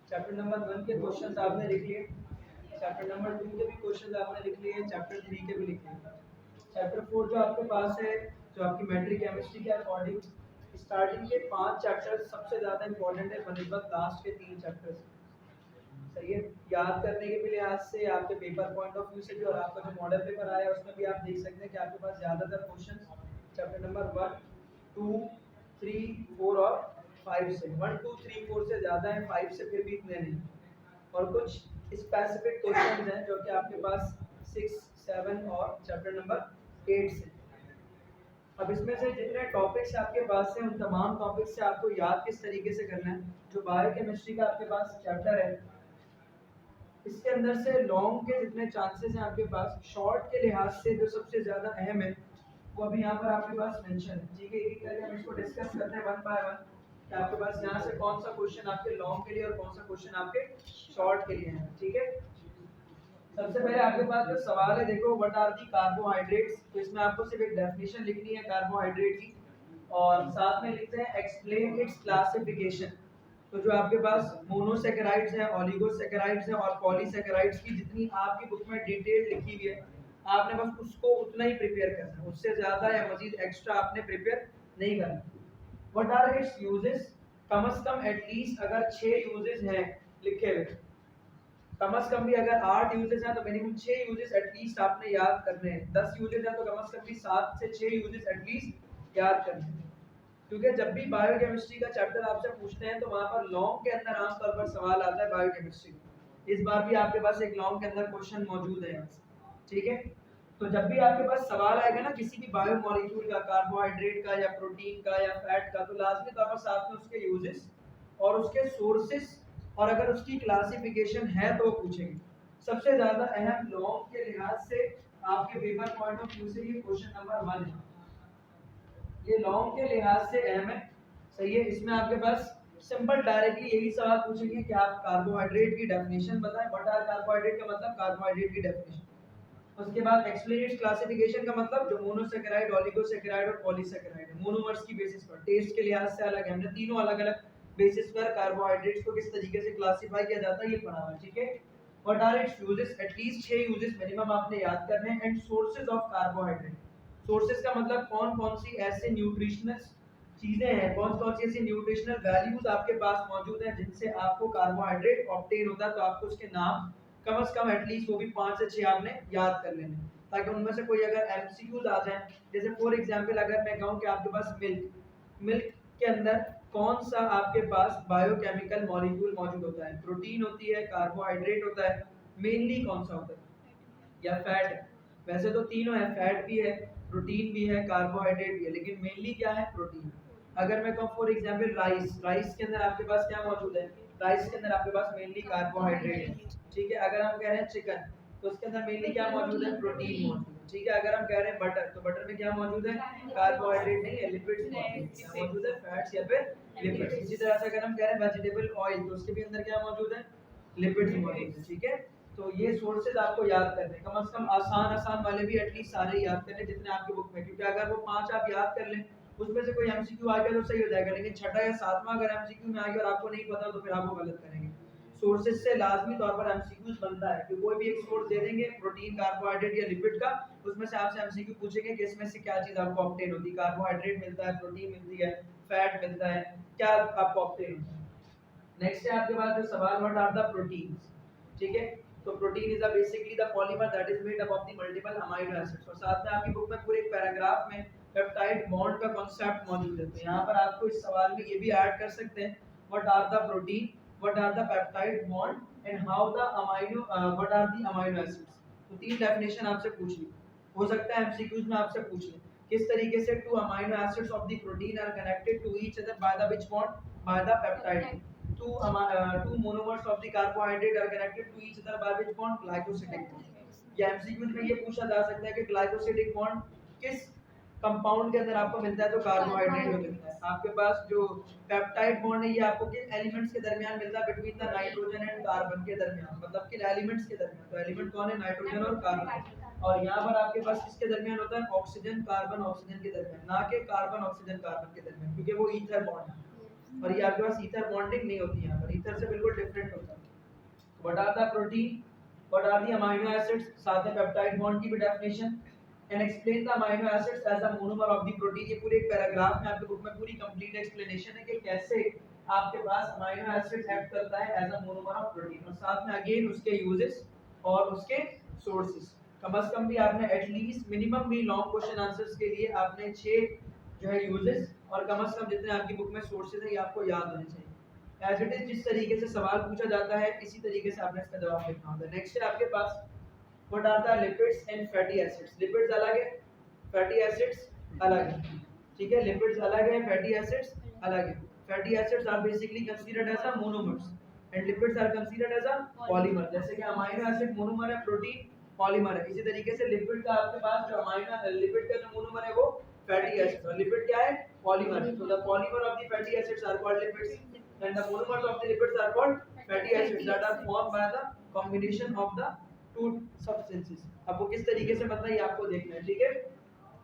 Chapter number 1 के questions आपने लिख लिए, चैप्टर नंबर 2 के भी क्वेश्चंस आपने लिख लिए, चैप्टर 3 के भी लिख लिए। चैप्टर 4 जो आपके पास है, जो आपकी मेट्रिक केमिस्ट्री के अकॉर्डिंग स्टार्टिंग के 5 चैप्टर सबसे ज़्यादा इंपॉर्टेंट है बनिस्बत लास्ट के 3 चैप्टर्स। सही है, याद करने के भी लिहाज से, आपके पेपर पॉइंट ऑफ व्यू से भी, और आपका जो मॉडल पेपर आया है उसमें भी आप देख सकते हैं कि आपके पास ज़्यादातर क्वेश्चन चैप्टर नंबर 1, 2, 3, 4 और 5 से 1, 2, 3, 4 से ज़्यादा है, 5 से फिर भी इतने नहीं। और कुछ स्पेसिफिक क्वेश्चन हैं जो कि आपके पास 6, 7 और चैप्टर नंबर 8 से। अब इसमें से जितने टॉपिक्स आपके पास हैं उन तमाम टॉपिक्स से आपको याद किस तरीके से करना है। जो बायोकेमिस्ट्री का आपके पास चैप्टर है, इसके अंदर से लॉन्ग के जितने चांसेस हैं आपके पास, शॉर्ट के लिहाज से जो सबसे ज़्यादा अहम है वो अभी यहाँ पर आपके पास मेंशन है। ठीक है, एक करके हम इसको डिस्कस करते हैं वन बाय वन कि आपके पास यहाँ से कौन सा क्वेश्चन आपके लॉन्ग के लिए और कौन सा क्वेश्चन आपके शॉर्ट के लिए है। ठीक है, सबसे पहले आपके पास जो सवाल है, देखो व्हाट आर दी कार्बोहाइड्रेट्स। तो इसमें आपको सिर्फ एक डेफिनेशन लिखनी है कार्बोहाइड्रेट की, और साथ में लिखते हैं एक्सप्लेन इट्स क्लासिफिकेशन। तो जो आपके पास मोनोसेकेराइड्स हैं, ओलिगोसेकेराइड्स हैं और पॉलीसेकेराइड्स की जितनी आपकी बुक में डिटेल लिखी हुई है, आपने बस उसको उतना ही प्रिपेयर करना है, उससे ज़्यादा या मजीद एक्स्ट्रा आपने प्रिपेयर नहीं करना। व्हाट आर इट्स यूजेस, कम से कम एटलीस्ट अगर 6 यूजेस हैं लिखे हुए, कम से कम भी अगर 8 यूजेस हैं तो मिनिमम 6 यूजेस एटलीस्ट आपने याद करने हैं। 10 यूजेस हैं तो कम से कम भी 7 से 6 यूजेस एटलीस्ट याद करने हैं। क्योंकि जब भी बायोकेमिस्ट्री का चैप्टर आपसे पूछते हैं तो वहां पर लॉन्ग के अंदर आमतौर पर सवाल आता है बायोकेमिस्ट्री। इस बार भी आपके पास एक लॉन्ग के अंदर क्वेश्चन मौजूद है यहाँ से। ठीक है, तो जब भी आपके पास सवाल आएगा ना किसी भी बायो मॉलिक्यूल का, कार्बोहाइड्रेट का या प्रोटीन का या फैट का, तो लाजमी तौर पर साथ में उसके यूजेस और उसके सोर्सेस और अगर उसकी क्लासिफिकेशन है तो वो पूछेंगे। सबसे ज्यादा अहम लॉन्ग के लिहाज से आपके पेपर पॉइंट ऑफ व्यू से ये क्वेश्चन नंबर 1 है, ये लॉन्ग के लिहाज से अहम है। सही है, इसमें आपके पास सिंपल डायरेक्टली यही सवाल पूछेंगे कि आप कार्बोहाइड्रेट की डेफिनेशन बताएं। व्हाट आर कार्बोहाइड्रेट का मतलब कार्बोहाइड्रेट की डेफिनेशन। उसके बाद एक्सप्लेन इट्स क्लासिफिकेशन का मतलब जो मोनोसेकेराइड, ओलिगोसेकेराइड और पॉलीसेकेराइड है, मोनोमर्स की बेसिस पर, टेस्ट के लिहाज से अलग है, हमने तीनों अलग अलग बेसिस पर कार्बोहाइड्रेट्स को किस तरीके से क्लासिफाई किया जाता है ये पढ़ा हुआ है। ठीक है, what are its uses, at least 6 uses minimum आपने याद करने हैं। And sources of carbohydrate, sources का मतलब कौन कौन सी ऐसे न्यूट्रिशनल चीजें हैं, कौन कौन सी ऐसी न्यूट्रिशनल वैल्यूज आपके पास मौजूद हैं जिनसे आपको कार्बोहाइड्रेट ऑब्टेन होता है, तो आपको उसके नाम कम से कम एटलीस्ट वो भी 5 से 6 आपने याद कर लेने, ताकि उनमें से कोई अगर एमसीक्यूज आ जाए, जैसे फॉर एग्जांपल अगर मैं कहूं कि आपके पास मिल्क के अंदर कौन सा आपके पास बायोकेमिकल मॉलिक्यूल मौजूद होता है, प्रोटीन होती है, कार्बोहाइड्रेट होता है, मेनली कौन सा होता है, या फैट है। वैसे तो तीनों है, फैट भी है, प्रोटीन भी है, कार्बोहाइड्रेट भी है, लेकिन मेनली क्या है, प्रोटीन। अगर मैं कहूँ फॉर एग्जांपल राइस, राइस के अंदर आपके पास क्या मौजूद है, राइस के अंदर आपके पास मेनली कार्बोहाइड्रेट है। ठीक है, अगर हम कह रहे हैं चिकन तो उसके अंदर मेनली क्या मौजूद है, प्रोटीन मौजूद है। ठीक है, अगर हम कह रहे हैं बटर तो बटर में क्या मौजूद है, कार्बोहाइड्रेट नहीं है, लिपिड्स मौजूद है, फैट्स या फिर लिपिड्स। इसी तरह से अगर हम कह रहे हैं वेजिटेबल ऑयल तो उसके भी अंदर क्या मौजूद है, लिपिड्स मौजूद है। ठीक है, तो ये सोर्सेज आपको याद करने, कम से कम आसान आसान वाले भी एटलीस्ट सारे याद करने जितने आपकी बुक में, क्योंकि अगर वो 5 आप याद कर लें उसमें से कोई एमसीक्यू आ गया तो सही हो जाएगा, लेकिन छठा या सातवां अगर एमसीक्यू में आ गया और आपको नहीं पता तो फिर आप वो गलत करेंगे। सोर्सेज से लाजमी तौर पर एमसीक्यूज बनता है कि कोई भी एक सोर्स दे देंगे प्रोटीन, कार्बोहाइड्रेट या लिपिड का, उसमें से आपसे एमसीक्यू पूछेंगे कि इसमें से क्या चीज आपको ऑब्टेन होती है, कार्बोहाइड्रेट मिलता है, प्रोटीन मिलती है, फैट मिलता है, क्या आपको ऑब्टेन होता है। नेक्स्ट है आपके पास जो सवाल, व्हाट आर द प्रोटीन्स। ठीक है, तो protein is basically the polymer that is made up of the multiple amino acids, और साथ में आपकी बुक में पूरे एक पैराग्राफ में पेप्टाइड बॉन्ड का कांसेप्ट मौजूद है। तो यहाँ पर आपको इस सवाल में ये भी ऐड कर सकते हैं, what are the protein, what are the peptide bond and how the amino what are the amino acids. तो 3 डेफिनेशन आपसे पूछ ली, हो सकता है एमसीक्यूज में आपसे पूछ ले किस तरीके से 2 amino acids of the protein are connected to each other by the which bond, by the peptide. Two monomers of the carbohydrate are connected to each other by which bond, glycosidic bond। या MCQs में ये पूछा जा सकता है कि glycosidic bond किस compound के अंदर आपको मिलता है, तो कार्बोहाइड्रेट में मिलता है। आपके पास जो पेप्टाइड बॉन्ड है ये आपको किन एलिमेंट्स के दरमियान मिलता है, between the nitrogen and carbon के दरमियान, मतलब किन एलिमेंट्स के दरमियान, तो एलिमेंट कौन है, नाइट्रोजन और कार्बन। और यहाँ पर आपके पास किसके दरमियान होता है, ऑक्सीजन कार्बन ऑक्सीजन के दरमियान, ना कि कार्बन ऑक्सीजन कार्बन के दरमियान, क्योंकि वो ईथर बॉन्ड है। और ये आपके पास ईथर बॉन्डिंग नहीं होती है, यहाँ पर ईथर से बिल्कुल डिफरेंट होता है। What are the protein, what are the amino acids, साथ में पेप्टाइड बॉन्ड की भी definition, and explain the amino acids as a monomer of the protein. ये पूरे एक पैराग्राफ में आपके बुक में पूरी कंप्लीट एक्सप्लेनेशन है कि कैसे आपके पास अमीनो एसिड एक्ट करता है as a monomer of protein, और साथ में अगेन उसके यूजेस और उसके सोर्सेस। कम से कम भी आपने एटलीस्ट मिनिमम भी लॉन्ग क्वेश्चन आंसर्स के लिए आपने 6 जो है यूजेस और कम से कम जितने आपकी बुक में सोर्सेज है ये आपको याद होने चाहिए। एज इट इज जिस तरीके से सवाल पूछा जाता है इसी तरीके से आपने इसका जवाब लिखना होता है। नेक्स्ट है आपके पास what are the lipids and fatty acids. Lipids अलग है, फैटी एसिड्स अलग है, ठीक है। लिपिड्स अलग है, फैटी एसिड्स अलग है। Fatty acids are basically considered as a monomers and lipids are considered as a polymer. जैसे कि अमीनो एसिड मोनोमर है, प्रोटीन पॉलीमर है, इसी तरीके से लिपिड का आपके पास जो अमीनो लिपिड का जो मोनोमर है वो फैटी एसिड, और लिपिड क्या है, polymer. So the polymer of the fatty acids are called lipids and the monomers of the lipids are called fatty acids that are formed by the combination of the two substances। अब वो किस तरीके से बनता है ये आपको देखना है, ठीक है।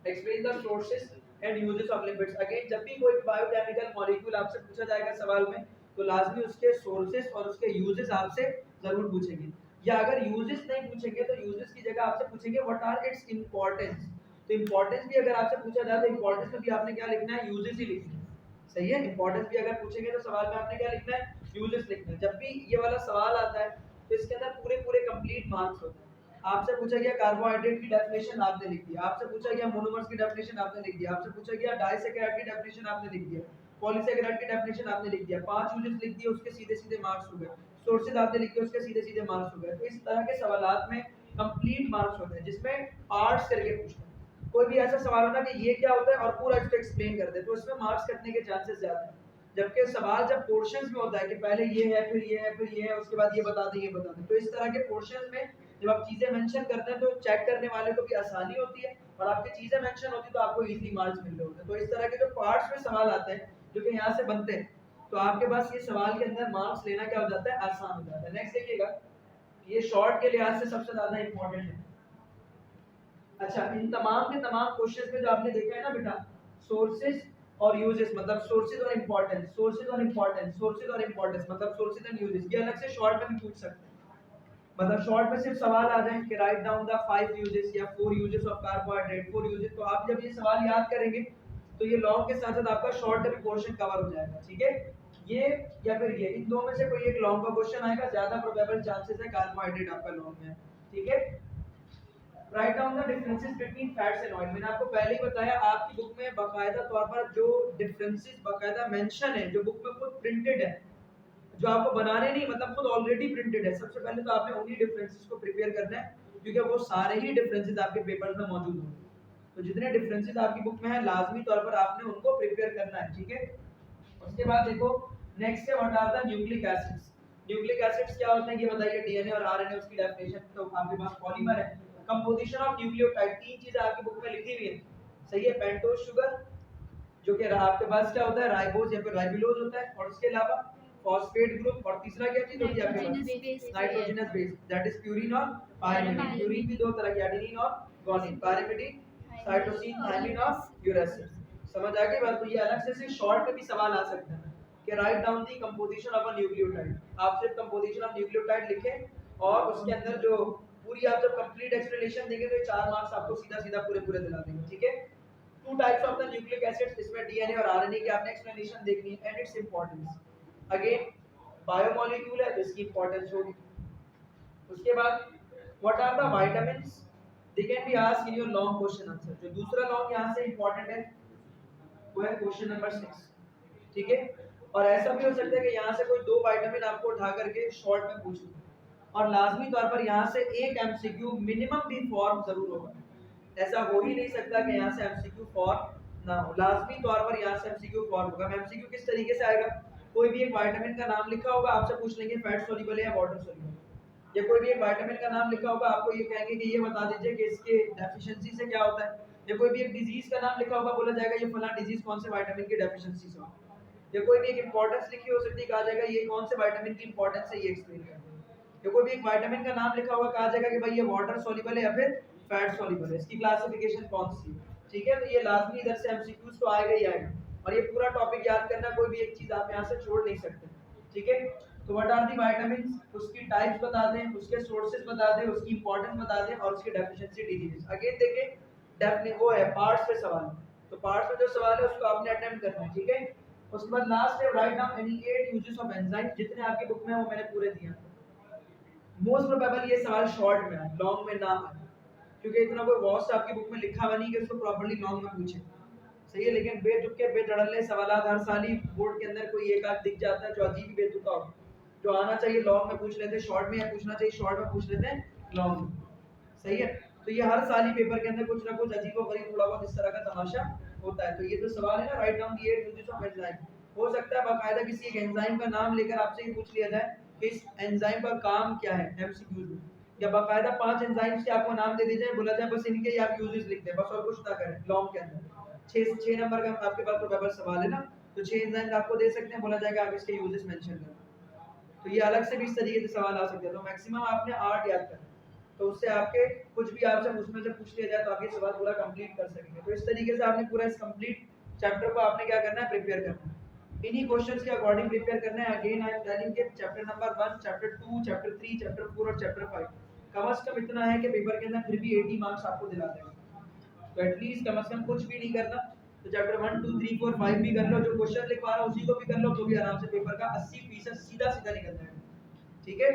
Explain the sources and uses of lipids. Again जब भी कोई बायोकेमिकल मॉलिक्यूल आपसे पूछा जाएगा सवाल में तो लाजमी उसके सोर्सेस और उसके यूजेस आपसे जरूर पूछेंगे, या अगर यूजेस नहीं पूछेंगे तो यूजेस की जगह आपसे पूछेंगे व्हाट आर इट्स इंपॉर्टेंस। तो इंपॉर्टेंस भी अगर आपसे पूछा जाए तो इंपॉर्टेंस में भी आपने क्या लिखना है, यूजेस ही लिखना है, सही है। इंपॉर्टेंस भी अगर पूछेंगे तो सवाल में आपने क्या लिखना है, यूजेस लिखना है। जब भी ये वाला सवाल आता है तो इसके अंदर पूरे पूरे कंप्लीट मार्क्स होते हैं। आपसे पूछा गया कार्बोहाइड्रेट की डेफिनेशन आपने लिख दिया, आपसे पूछा गया मोनोमर्स की डेफिनेशन आपने लिख दिया, आपसे पूछा गया डाइसैकेराइड की डेफिनेशन आपने लिख दिया, पॉलीसैकेराइड की डेफिनेशन आपने लिख दिया, 5 यूजेस लिख दिए, उसके सीधे सीधे मार्क्स हो गए। सोर्सेज आपने लिख दिए, उसके सीधे सीधे मार्क्स हो गए। तो इस तरह के सवालात में कंप्लीट मार्क्स होते हैं जिसमें पार्ट्स करके पूछते हैं। कोई भी ऐसा सवाल होना कि ये क्या होता है और पूरा इसको एक्सप्लेन कर दे तो इसमें मार्क्स कटने के चांसेस ज्यादा है। जबकि सवाल जब पोर्शंस में होता है कि पहले ये है फिर ये है फिर ये है उसके बाद ये बता दें ये बता दें, तो इस तरह के पोर्शंस में जब आप चीजें मेंशन करते हैं तो चेक करने वाले को भी आसानी होती है और आपकी चीजें मेंशन होती है तो आपको इजीली मार्क्स मिल रहे होते हैं। तो इस तरह के जो पार्ट्स में सवाल आते हैं जो कि यहाँ से बनते हैं तो आपके पास ये सवाल के अंदर मार्क्स लेना क्या हो जाता है, आसान हो जाता है। नेक्स्ट देखिएगा, ये शॉर्ट के लिहाज से सबसे ज्यादा इंपॉर्टेंट है। अच्छा, इन तमाम के तमाम क्वेश्चंस में जो आपने देखा है ना बेटा, सोर्सेज और यूजेस मतलब सोर्सेज और इंपॉर्टेंस, सोर्सेज और इंपॉर्टेंस, सोर्सेज और इंपॉर्टेंस मतलब सोर्सेज एंड यूजेस, ये अलग से शॉर्ट में भी पूछ सकते हैं। मतलब शॉर्ट में सिर्फ सवाल आ जाए कि राइट डाउन द 5 यूजेस या 4 यूजेस ऑफ कार्बोहाइड्रेट, 4 यूजेस, तो आप जब ये सवाल याद करेंगे तो ये लॉन्ग के साथ साथ आपका शॉर्ट का भी पोर्शन कवर हो जाएगा, ठीक है। ये या फिर ये, इन दो में से कोई एक लॉन्ग का क्वेश्चन आएगा, ज्यादा प्रोबेबल चांसेस है कार्बोहाइड्रेट आपका लॉन्ग में है, ठीक है। Write down the differences between fats and oil. मैंने आपको पहले ही बताया आपकी बुक में बाकायदा तौर पर जो डिफरेंसेस बाकायदा मेंशन है, जो बुक में खुद प्रिंटेड है, जो आपको बनाने नहीं मतलब खुद ऑलरेडी प्रिंटेड है। सबसे पहले तो आपने उन्हीं डिफरेंसेस को प्रिपेयर करना है क्योंकि वो सारे ही डिफरेंसेस आपके पेपर्स में मौजूद होंगे। तो जितने डिफरेंसेस आपकी बुक में है लाजमी तौर पर आपने उनको प्रिपेयर करना है, ठीक है। उसके बाद देखो नेक्स्ट है what are the nucleic acids. Nucleic acids क्या होते हैं ये बताइए, डीएनए और आरएनए उसकी डेफिनेशन। तो आपके पास पॉलीमर है, कंपोजिशन ऑफ न्यूक्लियोटाइड, तीन चीजें आपकी बुक में लिखी हुई है, सही है। पेंटोज शुगर जो कि आपके पास क्या होता है, राइबोज या फिर राइबोलोज होता है, और उसके अलावा फॉस्फेट ग्रुप, और तीसरा क्या चीज होती है आपके पास, nitrogenous base, that is purine और पायरिमिडीन। प्यूरिन भी दो तरह की, एडेनिन और गुआनिन, पायरिमिडीन साइटोसिन, थायमिन और यूरेसिल। समझ आ गई बात। तो ये अलग से शॉर्ट में भी सवाल आ सकता है कि write down the composition of a nucleotide. आप सिर्फ कंपोजिशन ऑफ न्यूक्लियोटाइड लिखें और उसके अंदर जो पूरी आप जब कंप्लीट एक्सप्लेनेशन देंगे तो 4 मार्क्स आपको सीधा सीधा पूरे पूरे दिला देंगे, ठीक है। Two types of the nucleic acids, इसमें डीएनए और आरएनए की आपने एक्सप्लेनेशन देखनी है and its importance. Again biomolecule है तो इसकी इंपॉर्टेंस होगी। उसके बाद what are the vitamins, they can be asked in your long question answer. जो दूसरा लॉन्ग यहां से इंपॉर्टेंट है वो है क्वेश्चन नंबर 6, ठीक है। और ऐसा भी हो सकता है कि यहाँ से कोई 2 विटामिन आपको उठा करके शॉर्ट में पूछ ले, और लाजमी तौर पर यहाँ से एक एमसीक्यू मिनिमम भी फॉर्म जरूर होगा। ऐसा हो ही नहीं सकता कि यहाँ से एमसीक्यू फॉर्म ना हो, लाजमी तौर पर यहाँ से एमसीक्यू फॉर्म होगा। एमसीक्यू किस तरीके से आएगा, कोई भी एक विटामिन का नाम लिखा होगा, आपसे पूछ लेंगे फैट सोल्यूबल है या वाटर सोल्यूबल, या कोई भी एक विटामिन का नाम लिखा होगा, आपको ये कहेंगे कि ये बता दीजिए कि इसके डेफिशिएंसी से क्या होता है, या कोई भी एक डिजीज का नाम लिखा होगा, बोला जाएगा ये फलां डिजीज कौन से विटामिन की डेफिशिएंसी से होता है, या कोई भी एक इंपॉर्टेंस लिखी हो सकती है, कहा जाएगा ये कौन से विटामिन की इंपॉर्टेंस है ये एक्सप्लेन कर दो, या कोई भी एक विटामिन का नाम लिखा होगा, कहा जाएगा कि भाई ये वाटर सोल्यूबल है या फिर फैट सोल्यूबल है, इसकी क्लासिफिकेशन कौन सी है, ठीक है। तो ये लाजमी इधर से एमसीक्यूज तो आएगा ही आएगा। और ये पूरा टॉपिक याद करना, कोई भी एक चीज आप यहाँ से छोड़ नहीं सकते, ठीक है। तो व्हाट आर दी विटामिन, उसकी टाइप्स बता दें, उसके सोर्सेज बता दें, उसकी इंपॉर्टेंस बता दें और उसकी डेफिशिएंसी डिजीज। अगेन देखें डेफिनेट वो है पार्ट्स पे सवाल, तो पार्ट्स में जो सवाल है उसको आपने अटेम्प्ट करना है, ठीक है। उसके बाद लास्ट है write down any 8 uses of enzyme, जितने आपकी बुक में है वो मैंने पूरे दिए हैं। मोस्ट प्रोबेबल ये सवाल शॉर्ट में है, लॉन्ग में ना आए, क्योंकि इतना कोई वॉस्ट आपकी बुक में लिखा हुआ नहीं कि उसको प्रॉपर्ली लॉन्ग में पूछे, सही है। लेकिन बेतुके बेतड़ल्ले सवालात हर साल ही बोर्ड के अंदर कोई एक आध दिख जाता है जो अजीब ही बेतुका हो, जो आना चाहिए लॉन्ग में पूछ लेते हैं शॉर्ट में, या पूछना चाहिए शॉर्ट में पूछ लेते हैं लॉन्ग में, सही है। तो ये हर साल ही पेपर के अंदर कुछ ना कुछ अजीब और गरीब थोड़ा बहुत इस तरह का तमाशा होता है। तो ये जो सवाल है ना write down the 8 uses of enzyme, हो सकता है बाकायदा किसी एक एंजाइम का नाम लेकर आपसे ये पूछ लिया जाए कि इस एंजाइम का काम क्या है एमसीक्यूज में, या बाकायदा 5 एंजाइम्स के आपको नाम दे दिए जाए, बोला जाए बस इनके ही आप यूजेस लिख दें, बस और कुछ ना करें लॉन्ग के अंदर। 6 नंबर का आपके पास प्रोबेबल सवाल है ना, तो 6 एंजाइम्स आपको दे सकते हैं, बोला जाएगा आप इसके यूजेस मेंशन करें। तो ये अलग से भी इस तरीके से सवाल आ सकते हैं। तो मैक्सिमम आपने 8 याद करना, तो उससे आपके कुछ भी आपसे उसमें से पूछ लिया जाए तो आप ये सवाल पूरा कंप्लीट कर सकेंगे। तो इस तरीके से आपने पूरा इस कंप्लीट चैप्टर को आपने क्या करना है, प्रिपेयर करना है, इन्हीं क्वेश्चंस के अकॉर्डिंग प्रिपेयर करना है। अगेन आई एम टेलिंग कि chapter number 1, chapter 2, chapter 3, chapter 4 और चैप्टर 5 कम से कम इतना है कि पेपर के अंदर फिर भी 80 मार्क्स आपको दिला देंगे, तो एटलीस्ट कम से कम कुछ भी नहीं करना, तो चैप्टर 1, 2, 3, 4, 5 भी कर लो, जो क्वेश्चन लिखवा रहा हूं उसी को भी कर लो, तो भी आराम से पेपर का 80% सीधा सीधा निकल जाएगा, ठीक है।